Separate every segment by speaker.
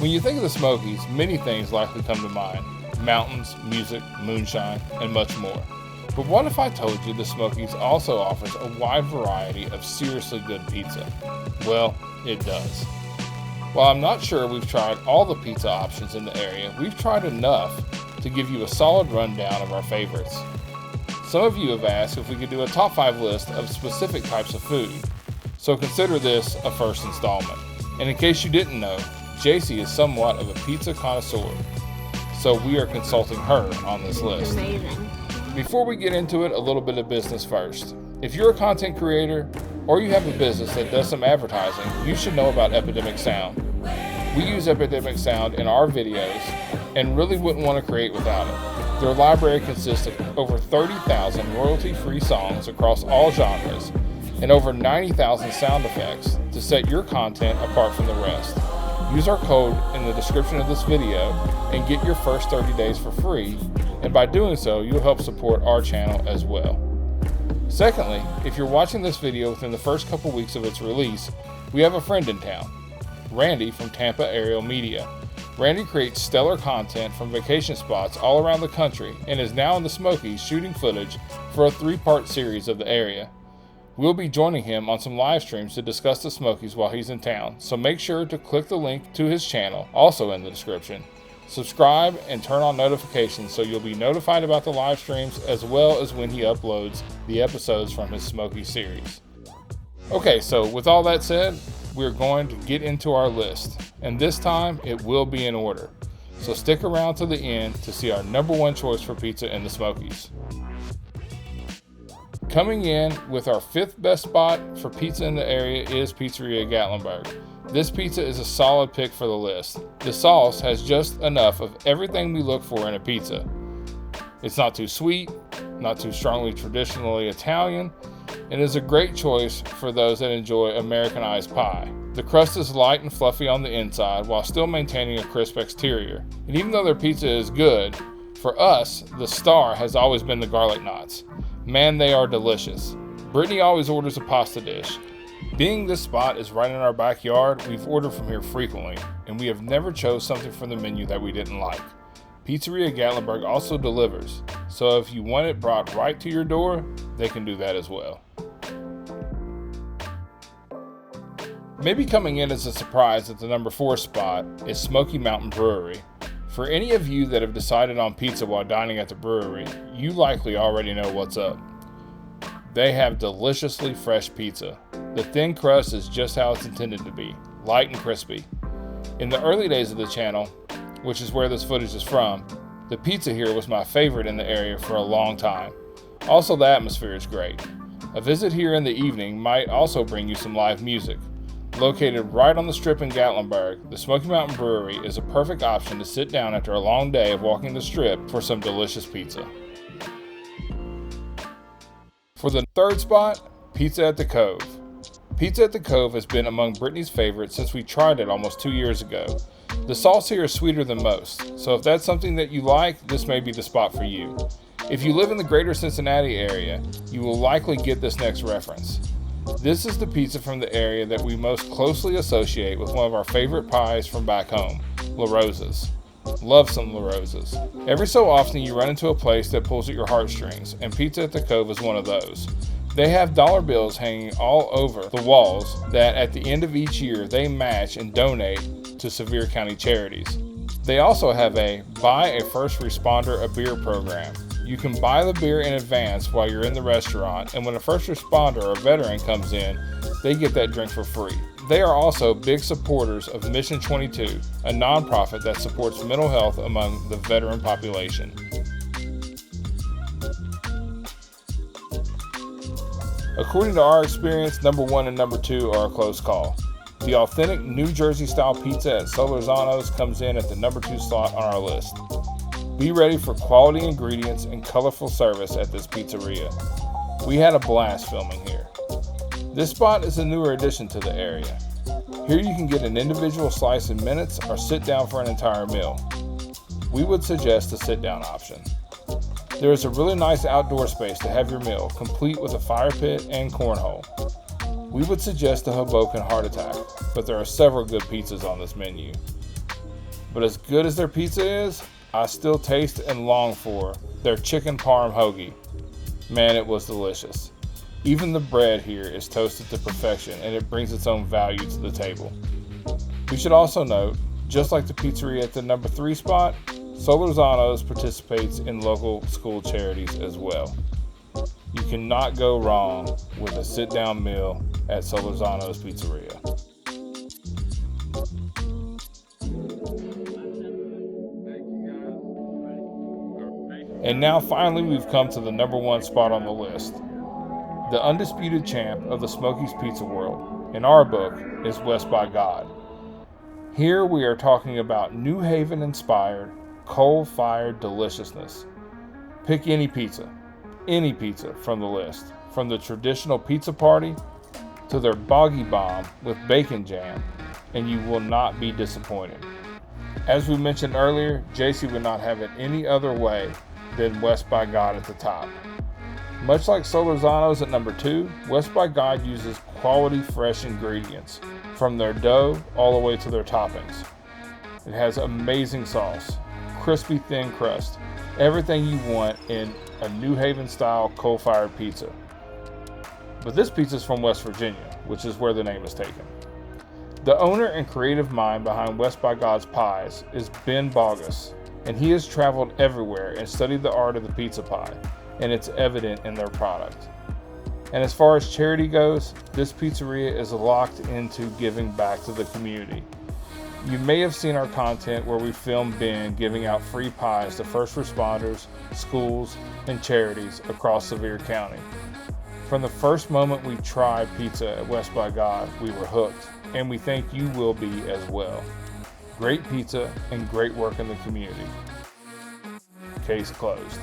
Speaker 1: When you think of the Smokies, many things likely come to mind. Mountains, music, moonshine, and much more. But what if I told you the Smokies also offers a wide variety of seriously good pizza? Well, it does. While I'm not sure we've tried all the pizza options in the area, we've tried enough to give you a solid rundown of our favorites. Some of you have asked if we could do a top 5 list of specific types of food, so consider this a first installment. And in case you didn't know, JC is somewhat of a pizza connoisseur, so we are consulting her on this list.
Speaker 2: Amazing.
Speaker 1: Before we get into it, a little bit of business first. If you're a content creator or you have a business that does some advertising, you should know about Epidemic Sound. We use Epidemic Sound in our videos and really wouldn't want to create without it. Their library consists of over 30,000 royalty-free songs across all genres and over 90,000 sound effects to set your content apart from the rest. Use our code in the description of this video and get your first 30 days for free, and by doing so, you'll help support our channel as well. Secondly, if you're watching this video within the first couple weeks of its release, we have a friend in town, Randy from Tampa Aerial Media. Randy creates stellar content from vacation spots all around the country and is now in the Smokies shooting footage for a 3-part series of the area. We'll be joining him on some live streams to discuss the Smokies while he's in town, so make sure to click the link to his channel, also in the description. Subscribe and turn on notifications so you'll be notified about the live streams as well as when he uploads the episodes from his Smoky series. Okay, so with all that said, we're going to get into our list, and this time it will be in order. So stick around to the end to see our number 1 choice for pizza in the Smokies. Coming in with our 5th best spot for pizza in the area is Pizzeria Gatlinburg. This pizza is a solid pick for the list. The sauce has just enough of everything we look for in a pizza. It's not too sweet, not too strongly traditionally Italian, and is a great choice for those that enjoy Americanized pie. The crust is light and fluffy on the inside while still maintaining a crisp exterior. And even though their pizza is good, for us, the star has always been the garlic knots. Man, they are delicious. Brittany always orders a pasta dish. Being this spot is right in our backyard, we've ordered from here frequently, and we have never chose something from the menu that we didn't like. Pizzeria Gatlinburg also delivers, so if you want it brought right to your door, they can do that as well. Maybe coming in as a surprise at the number 4 spot is Smoky Mountain Brewery. For any of you that have decided on pizza while dining at the brewery, you likely already know what's up. They have deliciously fresh pizza. The thin crust is just how it's intended to be, light and crispy. In the early days of the channel, which is where this footage is from, the pizza here was my favorite in the area for a long time. Also, the atmosphere is great. A visit here in the evening might also bring you some live music. Located right on the strip in Gatlinburg, the Smoky Mountain Brewery is a perfect option to sit down after a long day of walking the strip for some delicious pizza. For the 3rd spot, Pizza at the Cove. Pizza at the Cove has been among Brittany's favorites since we tried it almost 2 years ago. The sauce here is sweeter than most, so if that's something that you like, this may be the spot for you. If you live in the greater Cincinnati area, you will likely get this next reference. This is the pizza from the area that we most closely associate with one of our favorite pies from back home, La Rosa's. Love some La Rosa's. Every so often you run into a place that pulls at your heartstrings, and Pizza at the Cove is one of those. They have dollar bills hanging all over the walls that at the end of each year they match and donate to Sevier County charities. They also have a Buy a First Responder a Beer program. You can buy the beer in advance while you're in the restaurant, and when a first responder or veteran comes in, they get that drink for free. They are also big supporters of Mission 22, a nonprofit that supports mental health among the veteran population. According to our experience, number 1 and number 2 are a close call. The authentic New Jersey style pizza at Salzanos comes in at the number 2 slot on our list. Be ready for quality ingredients and colorful service at this pizzeria. We had a blast filming here. This spot is a newer addition to the area. Here you can get an individual slice in minutes or sit down for an entire meal. We would suggest the sit down option. There is a really nice outdoor space to have your meal, complete with a fire pit and cornhole. We would suggest the Hoboken Heart Attack, but there are several good pizzas on this menu. But as good as their pizza is, I still taste and long for their chicken parm hoagie. Man, it was delicious. Even the bread here is toasted to perfection, and it brings its own value to the table. We should also note, just like the pizzeria at the number 3 spot, Salzanos participates in local school charities as well. You cannot go wrong with a sit-down meal at Salzanos Pizzeria. And now finally we've come to the number 1 spot on the list. The undisputed champ of the Smokies pizza world, in our book, is West By God. Here we are talking about New Haven-inspired, coal-fired deliciousness. Pick any pizza from the list, from the traditional pizza party to their boggy bomb with bacon jam, and you will not be disappointed. As we mentioned earlier, JC would not have it any other way than West By God at the top. Much like Salzanos at number 2, West By God uses quality fresh ingredients, from their dough all the way to their toppings. It has amazing sauce, crispy thin crust, everything you want in a New Haven style coal-fired pizza. But this pizza is from West Virginia, which is where the name is taken. The owner and creative mind behind West By God's pies is Ben Bogus, and he has traveled everywhere and studied the art of the pizza pie, and it's evident in their product. And as far as charity goes, this pizzeria is locked into giving back to the community. You may have seen our content where we filmed Ben giving out free pies to first responders, schools, and charities across Sevier County. From the first moment we tried pizza at West By God, we were hooked, and we think you will be as well. Great pizza and great work in the community. Case closed.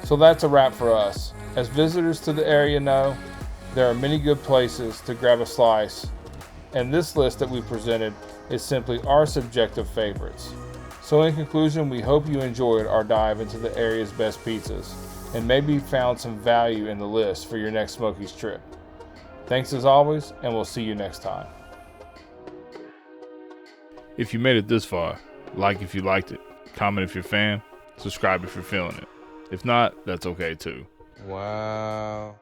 Speaker 1: So that's a wrap for us. As visitors to the area know, there are many good places to grab a slice, and this list that we presented is simply our subjective favorites. So in conclusion, we hope you enjoyed our dive into the area's best pizzas, and maybe found some value in the list for your next Smokies trip. Thanks as always, and we'll see you next time.
Speaker 2: If you made it this far, like if you liked it, comment if you're a fan, subscribe if you're feeling it. If not, that's okay too.
Speaker 3: Wow.